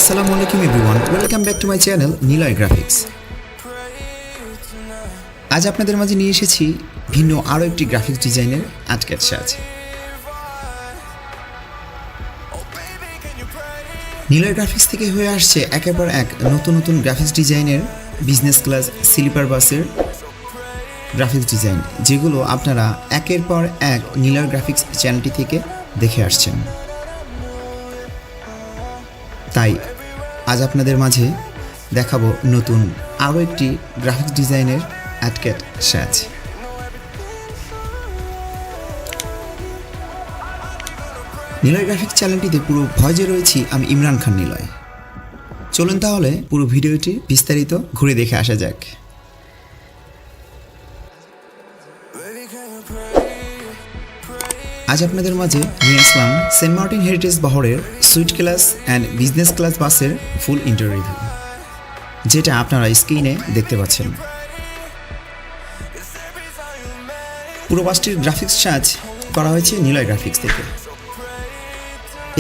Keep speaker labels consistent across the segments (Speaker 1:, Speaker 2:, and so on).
Speaker 1: Assalamualaikum everyone, welcome back to my channel Niloy Graphics. আজ আপনাদের মাঝে নিয়ে এসেছি ভিন্ন আরো একটি গ্রাফিক্স ডিজাইনের আটকের সাজ। নিলয় গ্রাফিক্স থেকে হয়ে আসছে একের পর এক নতুন নতুন গ্রাফিক্স ডিজাইনের বিজনেস ক্লাস স্লিপার বাসের গ্রাফিক্স ডিজাইন, যেগুলো আপনারা একের পর এক নিলয় গ্রাফিক্স চ্যানেলটি থেকে দেখে আসছেন। তাই আজ আপনাদের মাঝে দেখাবো নতুন আরও একটি গ্রাফিক্স ডিজাইনের আটকেট সাজ। নিলয় গ্রাফিক্স চ্যানেলটিতে পুরো ভয়েজে রয়েছি আমি ইমরান খান নিলয়। চলুন তাহলে পুরো ভিডিওটি বিস্তারিত ঘুরে দেখে আসা যাক। আজ আপনাদের মাঝে নিয়ে আসলাম সেন্টমার্টিন হেরিটেজ বহরের suite class and business class বাসের ফুল ইন্টারভিউ, যেটা আপনারা স্ক্রিনে দেখতে পাচ্ছেন। পুরো বাসটির গ্রাফিক্স সাজ করা হয়েছে নিলয় গ্রাফিক্স থেকে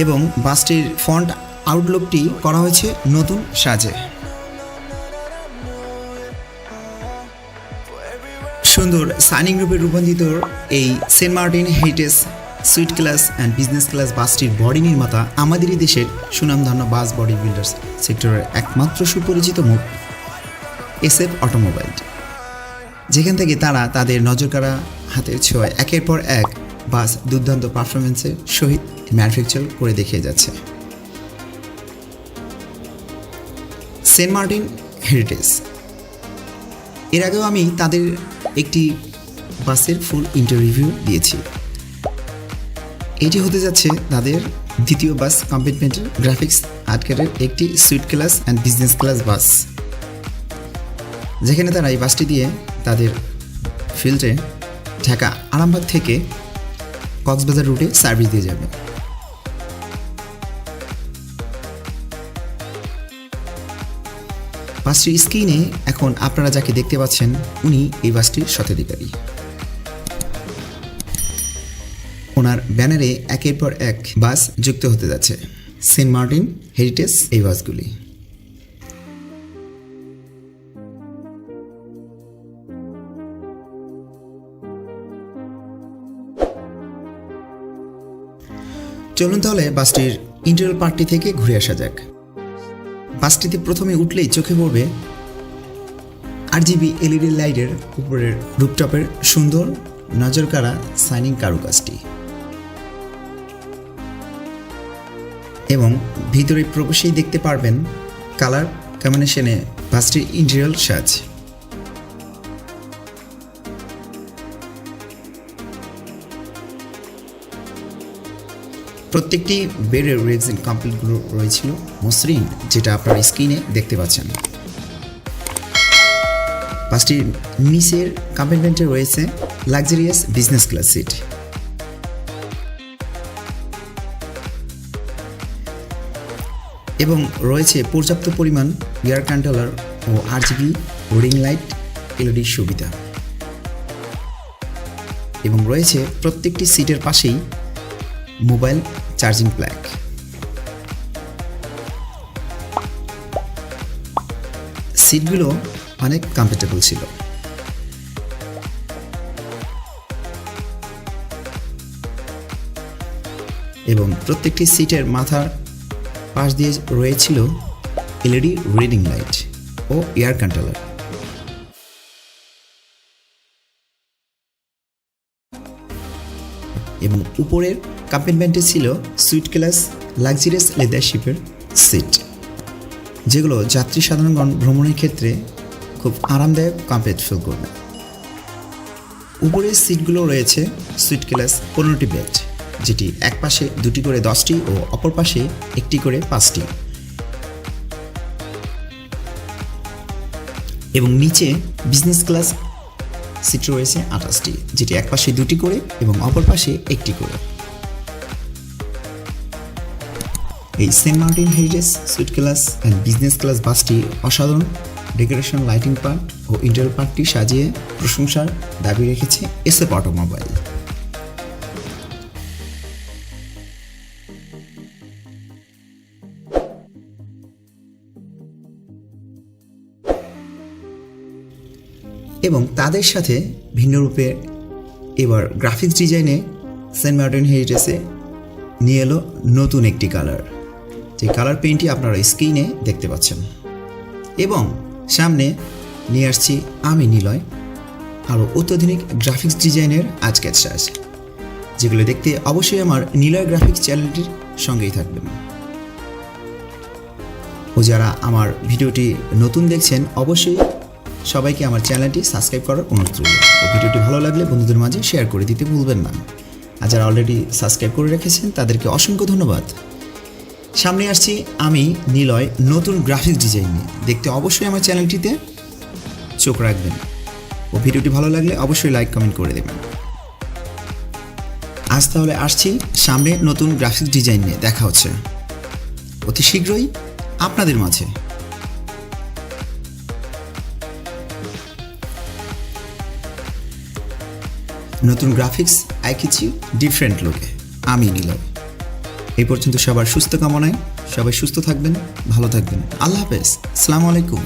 Speaker 1: এবং বাসটির ফন্ট আউটলুকটি করা হয়েছে নতুন সাজে। সুন্দর সাইনিং রূপে রূপান্তরিত এই Saint Martin heritage suite class and business class বাসটির বডি নির্মাতা আমাদেরই দেশের সুনামধন্য বাস বডি বিল্ডার্স সেক্টরের একমাত্র সুপরিচিত মুখ SF অটোমোবাইল, যেখান থেকে তারা তাদের নজরকাড়া হাতের ছোঁয়ায় একের পর এক বাস দুর্দান্ত পারফরমেন্সের সহিত ম্যানুফ্যাকচার করে দেখিয়ে যাচ্ছে। সেন্টমার্টিন হেরিটেজ, এর আগেও আমি তাদের একটি বাসের ফুল ইন্টারভিউ দিয়েছি। এটি হতে যাচ্ছে তাদের দ্বিতীয় বাস কম্পার্টমেন্টের গ্রাফিক্স আটকেটের একটি suite class and business class bus, যেখানে তারা এই বাসটি দিয়ে তাদের ফিল্ডে ঢাকা আরামবাগ থেকে কক্সবাজার রুটে সার্ভিস দিয়ে যাবে। বাসটির স্ক্রিনে এখন আপনারা যাকে দেখতে পাচ্ছেন উনি এই বাসটির স্বত্বাধিকারী। ওনার ব্যানারে একের পর এক বাস যুক্ত হতে যাচ্ছে সেন্টমার্টিন হেরিটেজ এই বাসগুলি। চলুন তাহলে বাসটির ইন্টেরিয়র পার্টটি থেকে ঘুরে আসা যাক। বাসটিতে প্রথমে উঠলেই চোখে পড়বে RGB LED লাইটের উপরের রুপটপের সুন্দর নজরকাড়া সাইনিং কারুকাজটি এবং ভিতরে প্রবেশেই দেখতে পারবেন কালার কম্বিনেশনে বাসটির ইন্টেরিয়র সাজ। প্রত্যেকটি বেডের রেক্সিন কমপ্লিটগুলো রয়েছিল মসৃণ, যেটা আপনারা স্ক্রিনে দেখতে পাচ্ছেন। বাসটির নিচের কম্পার্টমেন্টে রয়েছে লাক্সারিয়াস বিজনেস ক্লাস সিট এবং রয়েছে পর্যাপ্ত পরিমাণ এয়ার কন্ট্রোলার ও RGB রিং লাইট LED সুবিধা এবং রয়েছে প্রত্যেকটি সিটের পাশেই মোবাইল চার্জিং প্লাগ। সিটগুলো অনেক কমফোর্টেবল ছিল এবং প্রত্যেকটি সিটের মাথার পাশ দিয়ে রয়েছিল LED রিডিং লাইট ও এয়ার কন্ট্রোলার। এবং উপরের কম্পার্টমেন্টে ছিল সুইট ক্লাস লাক্সারিয়াস লেদারশিপের সিট, যেগুলো যাত্রী সাধারণগণ ভ্রমণের ক্ষেত্রে খুব আরামদায়ক কমফোর্ট ফিল করবে। উপরের সিটগুলো রয়েছে সুইট ক্লাস 15টি বেড, যেটি এক পাশে 2টি করে 10টি ও অপর পাশে 1টি করে 5টি, এবং নিচে বিজনেস ক্লাস সিট রয়েছে 28টি, যেটি এক পাশে 2টি করে এবং অপর পাশে 1টি করে। এই Saint Martin heritage suite class and business class বাসটি অসাধারণ ডেকোরেশন, লাইটিং পার্ট ও ইন্টেরিয়র পার্টটি সাজিয়ে প্রশংসার দাবি রেখেছে SF অটোমোবাইল। এবং তাদের সাথে ভিন্ন রূপে এবার গ্রাফিক্স ডিজাইনে সেন্ট মার্টিন হেরিটেজে নিয়ে এলো নতুন একটি কালার, যে কালার পেইন্টটি আপনারা স্ক্রিনে দেখতে পাচ্ছেন। এবং সামনে নিয়ে আসছি আমি নিলয় আরও অত্যাধুনিক গ্রাফিক্স ডিজাইনের আজকের সাজ, যেগুলো দেখতে অবশ্যই আমার নিলয় গ্রাফিক্স চ্যানেলটির সঙ্গেই থাকবেন। ও যারা আমার ভিডিওটি নতুন দেখছেন অবশ্যই সবাইকে আমার চ্যানেলটি সাবস্ক্রাইব করার অনুরোধ রইল। ও ভিডিওটি ভালো লাগলে বন্ধুদের মাঝে শেয়ার করে দিতে ভুলবেন না। আর যারা অলরেডি সাবস্ক্রাইব করে রেখেছেন তাদেরকে অসংখ্য ধন্যবাদ। সামনে আসছি আমি নিলয় নতুন গ্রাফিক্স ডিজাইন নিয়ে, দেখতে অবশ্যই আমার চ্যানেলটিতে চোখ রাখবেন। ও ভিডিওটি ভালো লাগলে অবশ্যই লাইক কমেন্ট করে দেবেন। আজ তাহলে আসছি সামনে নতুন গ্রাফিক্স ডিজাইন নিয়ে, দেখা হচ্ছে অতি শীঘ্রই আপনাদের মাঝে। নতুন গ্রাফিক্স আঁকেছি ডিফারেন্ট লুকে, আমি নিলয়। এই পর্যন্ত সবার সুস্থ কামনায়, সবাই সুস্থ থাকবেন, ভালো থাকবেন। আল্লাহ হাফেজ, আসসালামু আলাইকুম।